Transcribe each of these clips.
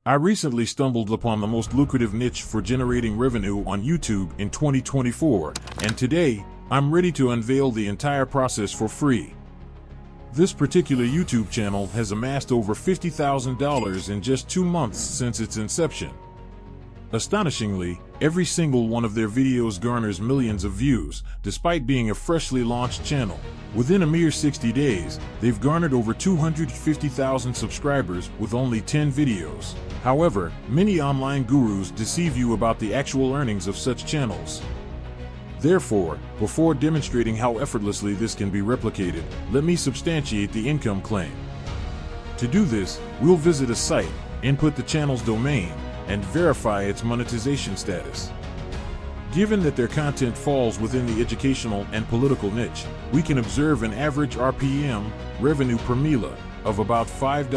I recently stumbled upon the most lucrative niche for generating revenue on YouTube in 2024, and today, I'm ready to unveil the entire process for free. This particular YouTube channel has amassed over $50,000 in just 2 months since its inception. Astonishingly, every single one of their videos garners millions of views, despite being a freshly launched channel. Within a mere 60 days, they've garnered over 250,000 subscribers with only 10 videos. However, many online gurus deceive you about the actual earnings of such channels. Therefore, before demonstrating how effortlessly this can be replicated, let me substantiate the income claim. To do this, we'll visit a site, input the channel's domain, and verify its monetization status. Given that their content falls within the educational and political niche, we can observe an average RPM, revenue per mila, of about $5.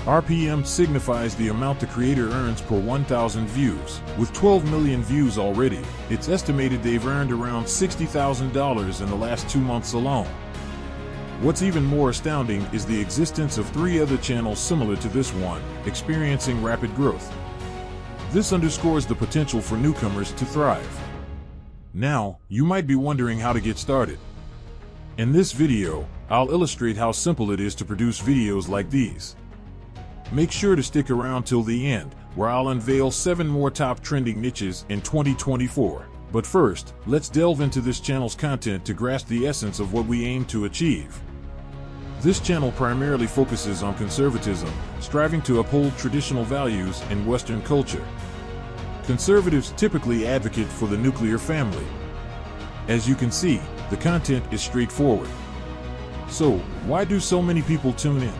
RPM signifies the amount the creator earns per 1,000 views. With 12 million views already, it's estimated they've earned around $60,000 in the last 2 months alone. What's even more astounding is the existence of 3 other channels similar to this one, experiencing rapid growth. This underscores the potential for newcomers to thrive. Now, you might be wondering how to get started. In this video, I'll illustrate how simple it is to produce videos like these. Make sure to stick around till the end, where I'll unveil 7 more top trending niches in 2024. But first, let's delve into this channel's content to grasp the essence of what we aim to achieve. This channel primarily focuses on conservatism, striving to uphold traditional values in Western culture. Conservatives typically advocate for the nuclear family. As you can see, the content is straightforward. So, why do so many people tune in?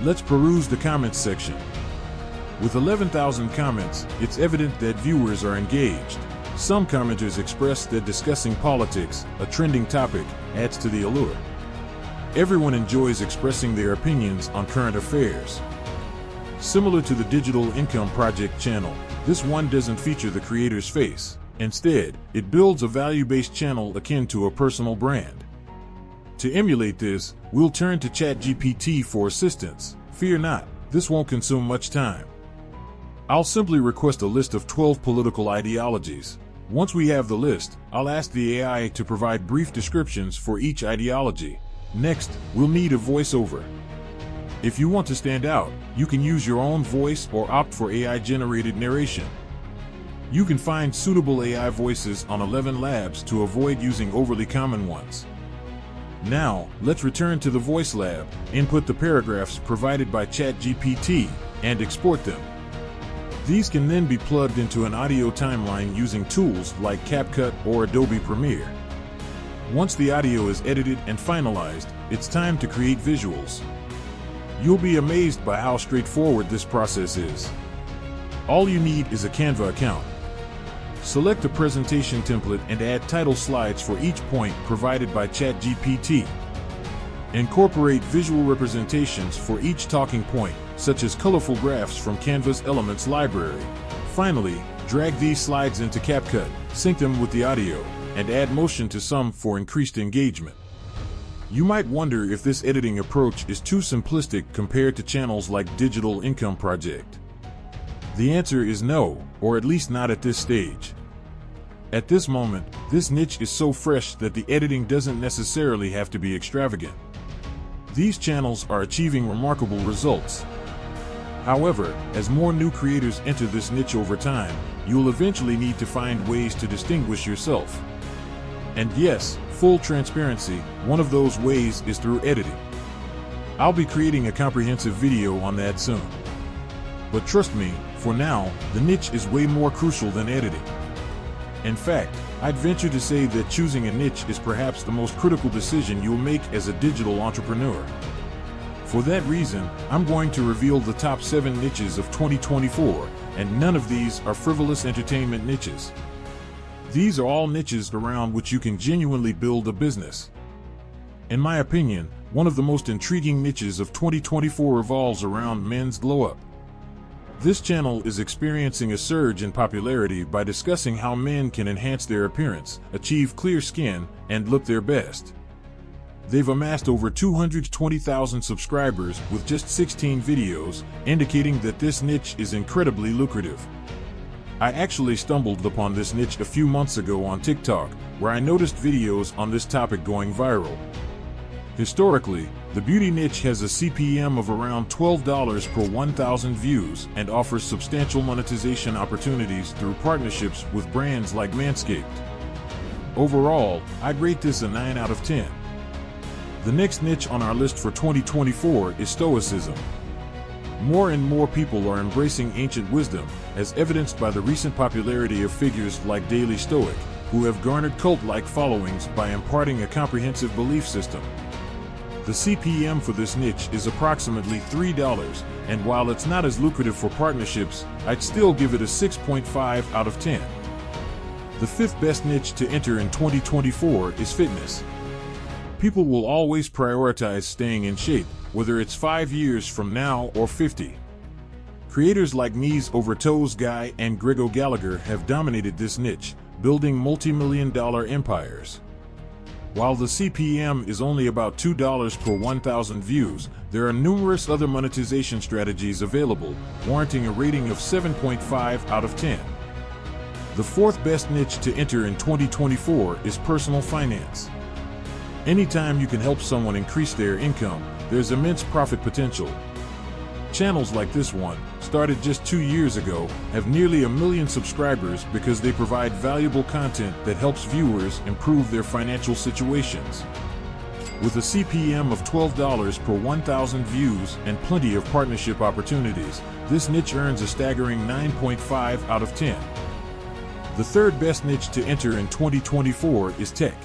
Let's peruse the comments section. With 11,000 comments, it's evident that viewers are engaged. Some commenters express that discussing politics, a trending topic, adds to the allure. Everyone enjoys expressing their opinions on current affairs. Similar to the Digital Income Project channel, this one doesn't feature the creator's face. Instead, it builds a value-based channel akin to a personal brand. To emulate this, we'll turn to ChatGPT for assistance. Fear not, this won't consume much time. I'll simply request a list of 12 political ideologies. Once we have the list, I'll ask the AI to provide brief descriptions for each ideology. Next, we'll need a voiceover. If you want to stand out, you can use your own voice or opt for AI-generated narration. You can find suitable AI voices on 11 Labs to avoid using overly common ones. Now, let's return to the Voice Lab, input the paragraphs provided by ChatGPT, and export them. These can then be plugged into an audio timeline using tools like CapCut or Adobe Premiere. Once the audio is edited and finalized, it's time to create visuals. You'll be amazed by how straightforward this process is. All you need is a Canva account. Select a presentation template and add title slides for each point provided by ChatGPT. Incorporate visual representations for each talking point, such as colorful graphs from Canva's Elements library. Finally, drag these slides into CapCut, sync them with the audio, and add motion to some for increased engagement. You might wonder if this editing approach is too simplistic compared to channels like Digital Income Project. The answer is no, or at least not at this stage. At this moment, this niche is so fresh that the editing doesn't necessarily have to be extravagant. These channels are achieving remarkable results. However, as more new creators enter this niche over time, you'll eventually need to find ways to distinguish yourself. And yes, full transparency, one of those ways is through editing. I'll be creating a comprehensive video on that soon. But trust me, for now, the niche is way more crucial than editing. In fact, I'd venture to say that choosing a niche is perhaps the most critical decision you'll make as a digital entrepreneur. For that reason, I'm going to reveal the top 7 niches of 2024, and none of these are frivolous entertainment niches. These are all niches around which you can genuinely build a business. In my opinion, one of the most intriguing niches of 2024 revolves around men's glow-up. This channel is experiencing a surge in popularity by discussing how men can enhance their appearance, achieve clear skin, and look their best. They've amassed over 220,000 subscribers with just 16 videos, indicating that this niche is incredibly lucrative. I actually stumbled upon this niche a few months ago on TikTok, where I noticed videos on this topic going viral. Historically, the beauty niche has a CPM of around $12 per 1,000 views and offers substantial monetization opportunities through partnerships with brands like Manscaped. Overall, I'd rate this a 9 out of 10. The next niche on our list for 2024 is Stoicism. More and more people are embracing ancient wisdom, as evidenced by the recent popularity of figures like Daily Stoic, who have garnered cult-like followings by imparting a comprehensive belief system. The CPM for this niche is approximately $3, and while it's not as lucrative for partnerships, I'd still give it a 6.5 out of 10. The fifth best niche to enter in 2024 is fitness. People will always prioritize staying in shape, whether it's 5 years from now or 50. Creators like Knees Over Toes Guy and Grego Gallagher have dominated this niche, building multi-million-dollar empires. While the CPM is only about $2 per 1,000 views, there are numerous other monetization strategies available, warranting a rating of 7.5 out of 10. The fourth best niche to enter in 2024 is personal finance. Anytime you can help someone increase their income, there's immense profit potential. Channels like this one, started just 2 years ago, have nearly 1 million subscribers because they provide valuable content that helps viewers improve their financial situations. With a CPM of $12 per 1,000 views and plenty of partnership opportunities, this niche earns a staggering 9.5 out of 10. The third best niche to enter in 2024 is tech.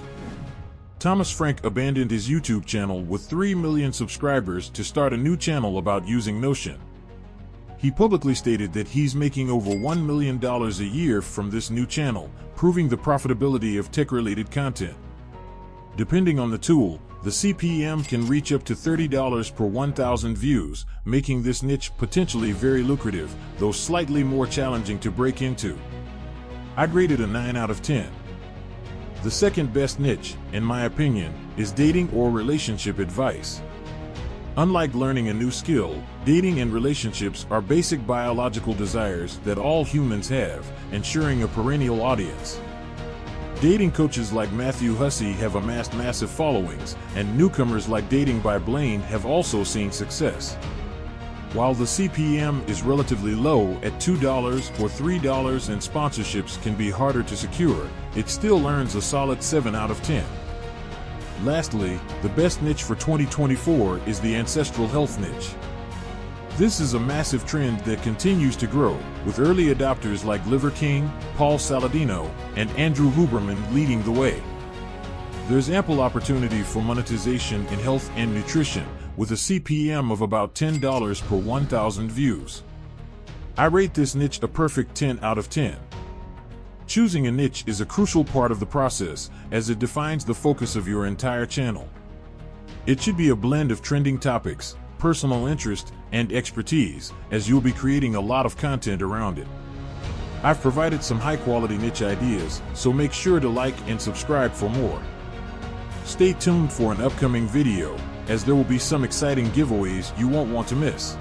Thomas Frank abandoned his YouTube channel with 3 million subscribers to start a new channel about using Notion. He publicly stated that he's making over $1 million a year from this new channel, proving the profitability of tech-related content. Depending on the tool, the CPM can reach up to $30 per 1,000 views, making this niche potentially very lucrative, though slightly more challenging to break into. I'd rate it a 9 out of 10. The second best niche, in my opinion, is dating or relationship advice. Unlike learning a new skill, dating and relationships are basic biological desires that all humans have, ensuring a perennial audience. Dating coaches like Matthew Hussey have amassed massive followings, and newcomers like Dating by Blaine have also seen success. While the CPM is relatively low at $2 or $3 and sponsorships can be harder to secure, it still earns a solid 7 out of 10. Lastly, the best niche for 2024 is the ancestral health niche. This is a massive trend that continues to grow, with early adopters like Liver King, Paul Saladino, and Andrew Huberman leading the way. There's ample opportunity for monetization in health and nutrition, with a CPM of about $10 per 1,000 views. I rate this niche a perfect 10 out of 10. Choosing a niche is a crucial part of the process, as it defines the focus of your entire channel. It should be a blend of trending topics, personal interest, and expertise, as you'll be creating a lot of content around it. I've provided some high-quality niche ideas, so make sure to like and subscribe for more. Stay tuned for an upcoming video, as there will be some exciting giveaways you won't want to miss.